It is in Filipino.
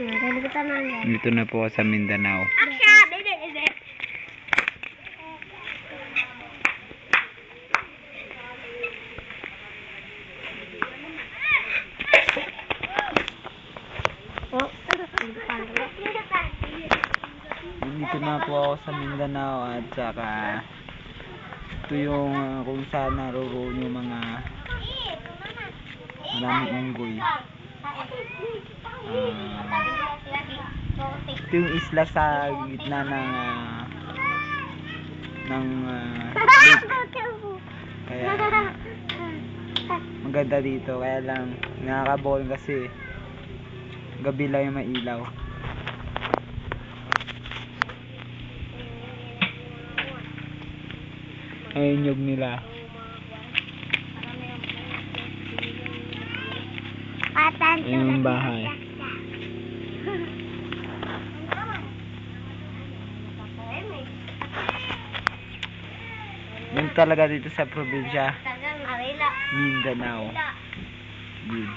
Dito na po sa Mindanao. Dito na po ako sa Mindanao at saka ito yung kung saan naroon yung mga maraming unggoy. Ito yung isla sa gitna ng lake. Kaya maganda dito, kaya lang nakaka-boring kasi gabi lang yung mailaw. Ayun yung nila. Ayun yung bahay. Yun talaga dito sa probinsya Mindanao. Good.